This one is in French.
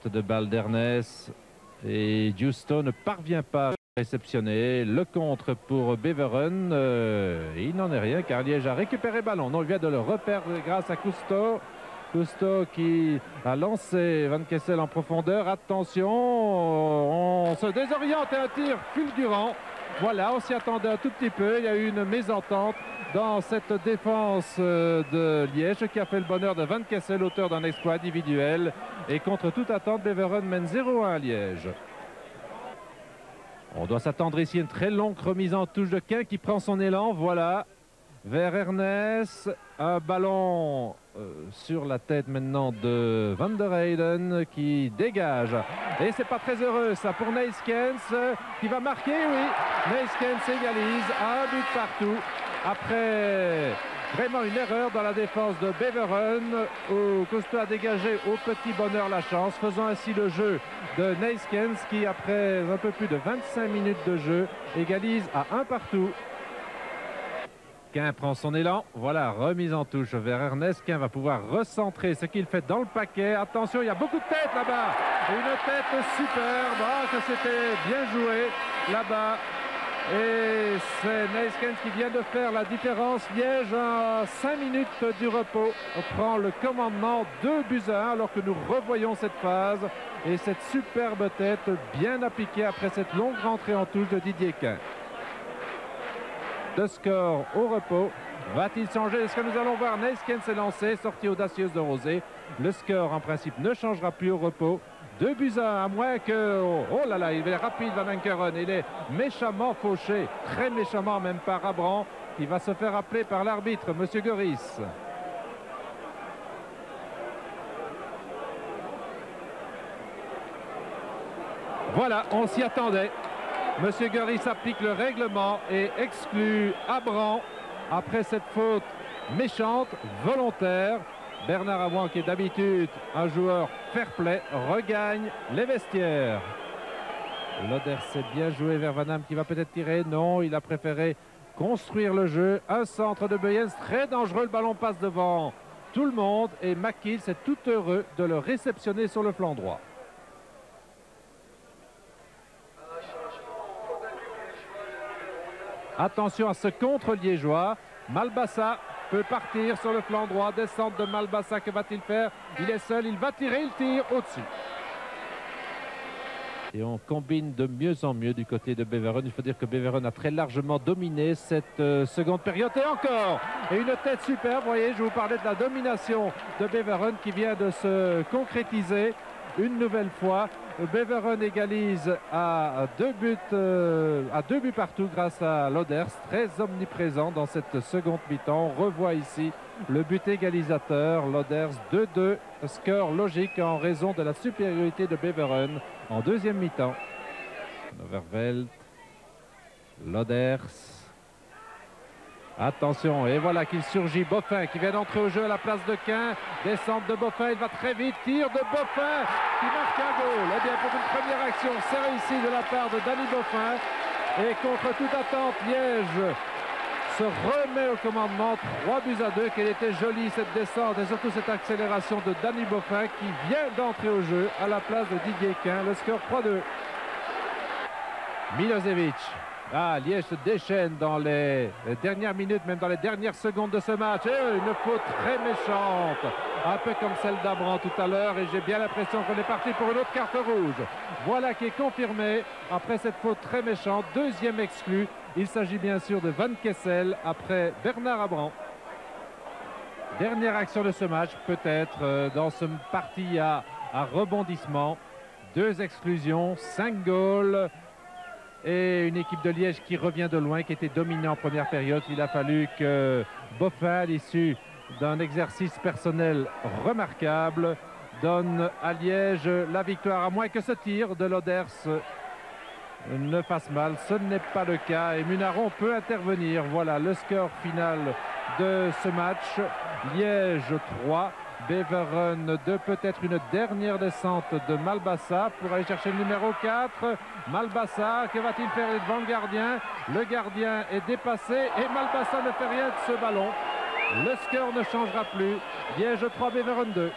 perte de balle d'Ernest. Et Giusto ne parvient pas à réceptionner. Le contre pour Beveren. Il n'en est rien car Liège a récupéré le ballon. Non, il vient de le reperdre grâce à Cousteau. Cousteau qui a lancé Van Kessel en profondeur. Attention, on se désoriente et un tir fulgurant. Voilà, on s'y attendait un tout petit peu. Il y a eu une mésentente dans cette défense de Liège qui a fait le bonheur de Van Kessel, auteur d'un exploit individuel. Et contre toute attente, Beveren mène 0-1 à Liège. On doit s'attendre ici à une très longue remise en touche de Quin qui prend son élan. Voilà, vers Ernest. Un ballon sur la tête maintenant de Van der Heyden qui dégage. Et c'est pas très heureux ça pour Neyskens qui va marquer, oui. Neyskens égalise à un but partout. Après vraiment une erreur dans la défense de Beveren où Cousteau a dégagé au petit bonheur la chance, faisant ainsi le jeu de Neyskens qui après un peu plus de 25 minutes de jeu égalise à un partout. Quin prend son élan, voilà, remise en touche vers Ernest. Quin va pouvoir recentrer ce qu'il fait dans le paquet. Attention, il y a beaucoup de têtes là-bas. Une tête superbe, ça c'était bien joué là-bas. Et c'est Neyskens qui vient de faire la différence. Liège, à 5 minutes du repos, prend le commandement 2-1 alors que nous revoyons cette phase. Et cette superbe tête bien appliquée après cette longue rentrée en touche de Didier Quin. Le score au repos. Va-t-il changer? Est-ce que nous allons voir Neyskens s'est lancé, sortie audacieuse de Rosé. Le score en principe ne changera plus au repos. 2-1, à moins que... Oh là là, il est rapide Van Ankeren. Il est méchamment fauché, très méchamment même par Abran, qui va se faire appeler par l'arbitre, Monsieur Goris. Voilà, on s'y attendait. Monsieur Goris applique le règlement et exclut Abran après cette faute méchante, volontaire. Bernard Abran, qui est d'habitude un joueur fair-play, regagne les vestiaires. Loders s'est bien joué vers Van Damme qui va peut-être tirer. Non, il a préféré construire le jeu. Un centre de Beyens, très dangereux. Le ballon passe devant tout le monde et McKill est tout heureux de le réceptionner sur le flanc droit. Attention à ce contre liégeois. Malbassa peut partir sur le flanc droit. Descente de Malbassa, que va-t-il faire? Il est seul, il va tirer, il tire au-dessus. Et on combine de mieux en mieux du côté de Beveren. Il faut dire que Beveren a très largement dominé cette seconde période. Et encore, et une tête superbe. Vous voyez, je vous parlais de la domination de Beveren qui vient de se concrétiser une nouvelle fois. Beveren égalise à 2 buts partout grâce à Loders, très omniprésent dans cette seconde mi-temps. On revoit ici le but égalisateur. Loders 2-2, score logique en raison de la supériorité de Beveren en deuxième mi-temps. Overveld, Loders. Attention, et voilà qu'il surgit. Boffin qui vient d'entrer au jeu à la place de Quin. Descente de Boffin, il va très vite. Tir de Boffin qui marque un goal. Eh bien, pour une première action, c'est réussi de la part de Danny Boffin. Et contre toute attente, Liège se remet au commandement. 3-2. Quelle était jolie cette descente et surtout cette accélération de Danny Boffin qui vient d'entrer au jeu à la place de Didier Quin. Le score 3-2. Milosevic. Ah, Liège se déchaîne dans les dernières minutes, même dans les dernières secondes de ce match. Et une faute très méchante, un peu comme celle d'Abran tout à l'heure. Et j'ai bien l'impression qu'on est parti pour une autre carte rouge. Voilà qui est confirmé après cette faute très méchante. Deuxième exclu. Il s'agit bien sûr de Van Kessel après Bernard Abran. Dernière action de ce match, peut-être dans ce parti à rebondissement. 2 exclusions, 5 goals. Et une équipe de Liège qui revient de loin, qui était dominée en première période. Il a fallu que Boffin, à l'issue d'un exercice personnel remarquable, donne à Liège la victoire, à moins que ce tir de Loders ne fasse mal. Ce n'est pas le cas et Munaron peut intervenir. Voilà le score final de ce match. Liège 3. Beveren 2, peut-être une dernière descente de Malbassa pour aller chercher le numéro 4. Malbassa, que va-t-il faire devant le gardien? Le gardien est dépassé et Malbassa ne fait rien de ce ballon. Le score ne changera plus. Liège 3, Beveren 2.